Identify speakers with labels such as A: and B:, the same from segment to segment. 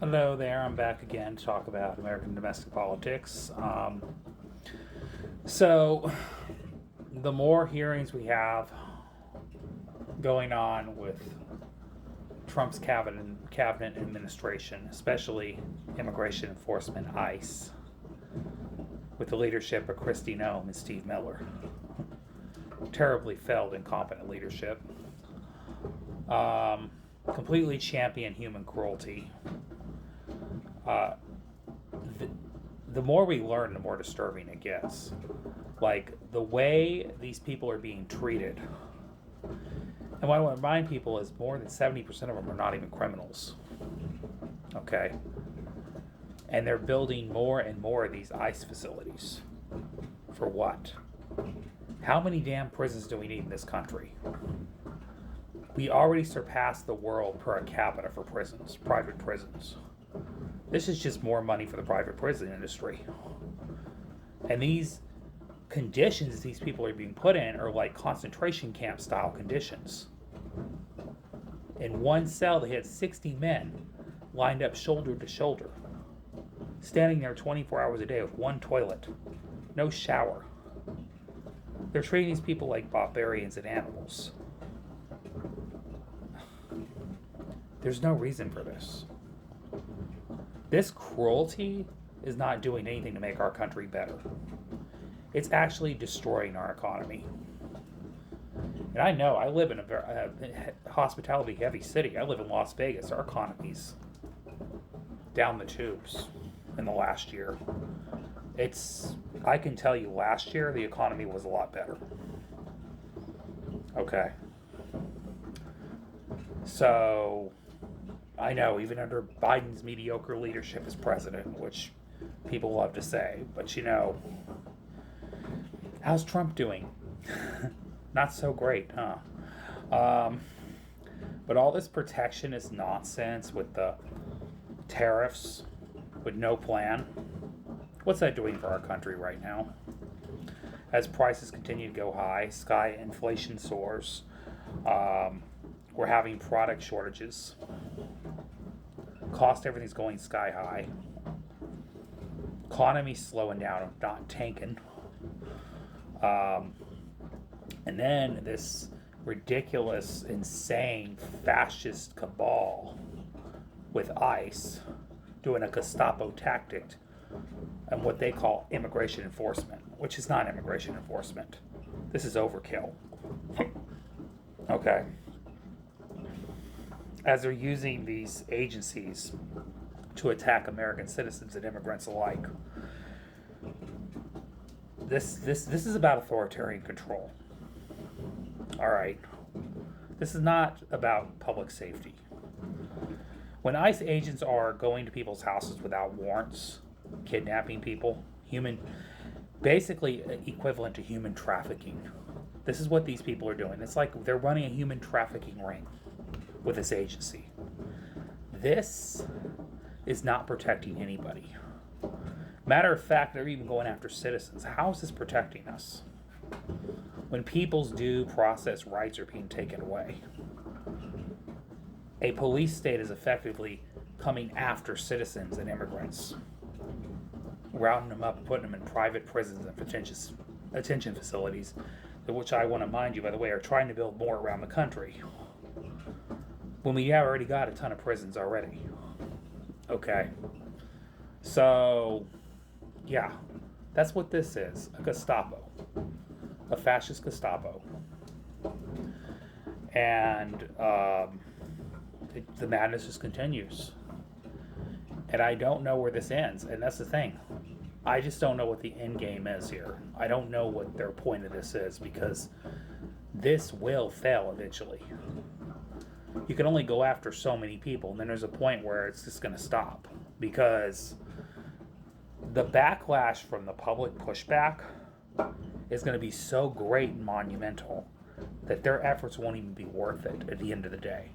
A: Hello there, I'm back again to talk about American domestic politics. So, the more hearings we have going on with Trump's cabinet administration, especially immigration enforcement, ICE, with the leadership of Kristi Noem and Steve Miller, terribly failed, incompetent leadership, completely champion human cruelty. Uh, the, the more we learn, the more disturbing it gets. Like the way these people are being treated. And what I want to remind people is more than 70% of them are not even criminals. Okay? And they're building more and more of these ICE facilities. For what? How many damn prisons do we need in this country? We already surpassed the world per capita for prisons, private prisons. This is just more money for the private prison industry. And these conditions these people are being put in are like concentration camp style conditions. In one cell, they had 60 men lined up shoulder to shoulder, standing there 24 hours a day with one toilet, no shower. They're treating these people like barbarians and animals. There's no reason for this. This cruelty is not doing anything to make our country better. It's actually destroying our economy. And I know, I live in a very hospitality heavy city. I live in Las Vegas. Our economy's down the tubes in the last year. I can tell you last year the economy was a lot better. Okay. So, I know, even under Biden's mediocre leadership as president, which people love to say, but how's Trump doing? Not so great, huh? But all this protectionist nonsense with the tariffs, with no plan, what's that doing for our country right now? As prices continue to go high, sky inflation soars, we're having product shortages. Everything's going sky high. Economy's slowing down, not tanking. And then this ridiculous, insane, fascist cabal with ICE doing a Gestapo tactic and what they call immigration enforcement, which is not immigration enforcement. This is overkill. Okay. As they're using these agencies to attack American citizens and immigrants alike. This is about authoritarian control. All right. This is not about public safety. When ICE agents are going to people's houses without warrants, kidnapping people, basically equivalent to human trafficking. This is what these people are doing. It's like they're running a human trafficking ring with this agency. This is not protecting anybody. Matter of fact, they're even going after citizens. How is this protecting us? When people's due process rights are being taken away. A police state is effectively coming after citizens and immigrants, rounding them up, putting them in private prisons and detention facilities, which I want to mind you, by the way, are trying to build more around the country. When we have already got a ton of prisons already. Okay. So, yeah, that's what this is, a Gestapo, a fascist Gestapo. And the madness just continues. And I don't know where this ends, and that's the thing. I just don't know what the end game is here. I don't know what their point of this is, because this will fail eventually. You can only go after so many people, and then there's a point where it's just going to stop, because the backlash from the public pushback is going to be so great and monumental that their efforts won't even be worth it at the end of the day.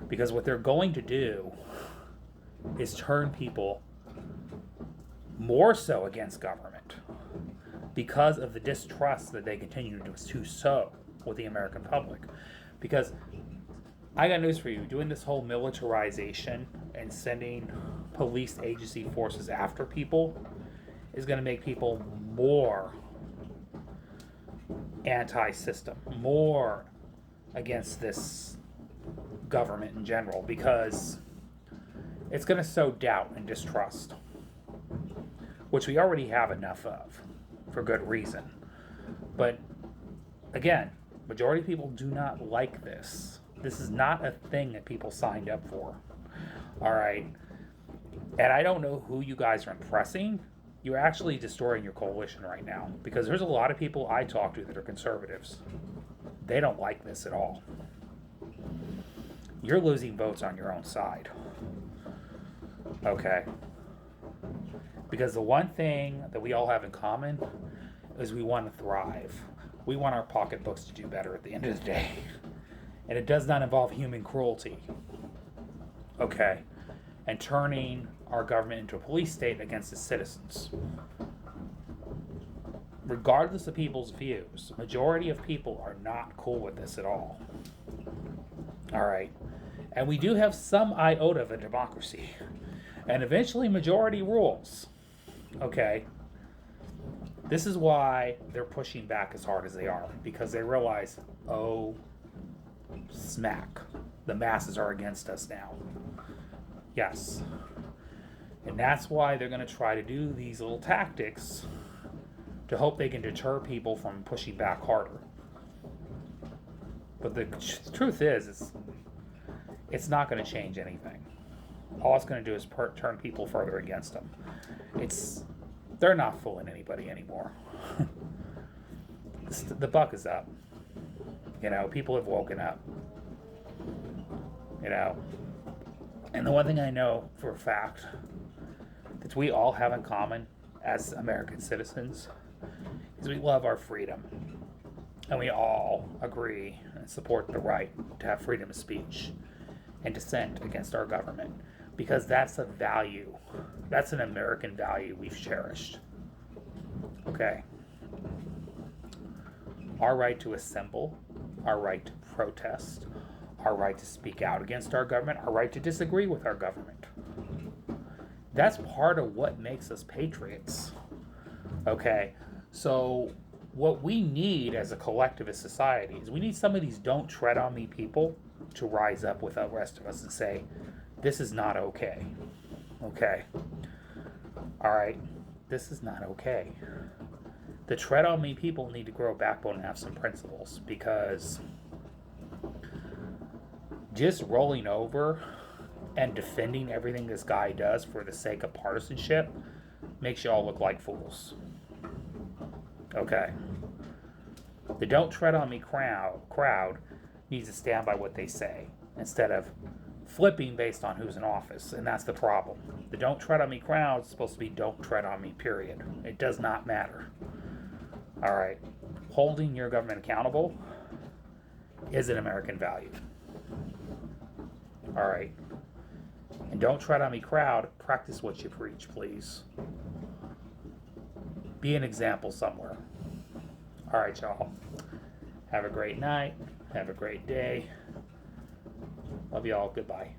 A: Because what they're going to do is turn people more so against government because of the distrust that they continue to sow with the American public. Because I got news for you. Doing this whole militarization and sending police agency forces after people is going to make people more anti-system, more against this government in general, because it's going to sow doubt and distrust, which we already have enough of for good reason. But again, majority of people do not like this. This is not a thing that people signed up for. All right. And I don't know who you guys are impressing. You're actually destroying your coalition right now, because there's a lot of people I talk to that are conservatives. They don't like this at all. You're losing votes on your own side. Okay. Because the one thing that we all have in common is we want to thrive. We want our pocketbooks to do better at the end of the day. And it does not involve human cruelty. Okay. And turning our government into a police state against its citizens. Regardless of people's views, the majority of people are not cool with this at all. All right. And we do have some iota of a democracy. And eventually majority rules. Okay. This is why they're pushing back as hard as they are. Because they realize, oh, smack. The masses are against us now. Yes. And that's why they're going to try to do these little tactics to hope they can deter people from pushing back harder. But the truth is, it's not going to change anything. All it's going to do is turn people further against them. They're not fooling anybody anymore. The buck is up. People have woken up. And the one thing I know for a fact that we all have in common as American citizens is we love our freedom. And we all agree and support the right to have freedom of speech and dissent against our government, because that's a value. That's an American value we've cherished. Okay. Our right to assemble, our right to protest, our right to speak out against our government, our right to disagree with our government. That's part of what makes us patriots. Okay, so what we need as a collectivist society is we need some of these don't tread on me people to rise up with the rest of us and say, this is not okay. Okay. All right. This is not okay. The tread on me people need to grow a backbone and have some principles, because just rolling over and defending everything this guy does for the sake of partisanship makes you all look like fools. Okay. The don't tread on me crowd needs to stand by what they say instead of flipping based on who's in office, and that's the problem. The don't tread on me crowd is supposed to be don't tread on me, period. It does not matter. All right. Holding your government accountable is an American value. All right. And don't tread on me crowd, practice what you preach, please. Be an example somewhere. All right, y'all. Have a great night. Have a great day. Love y'all. Goodbye.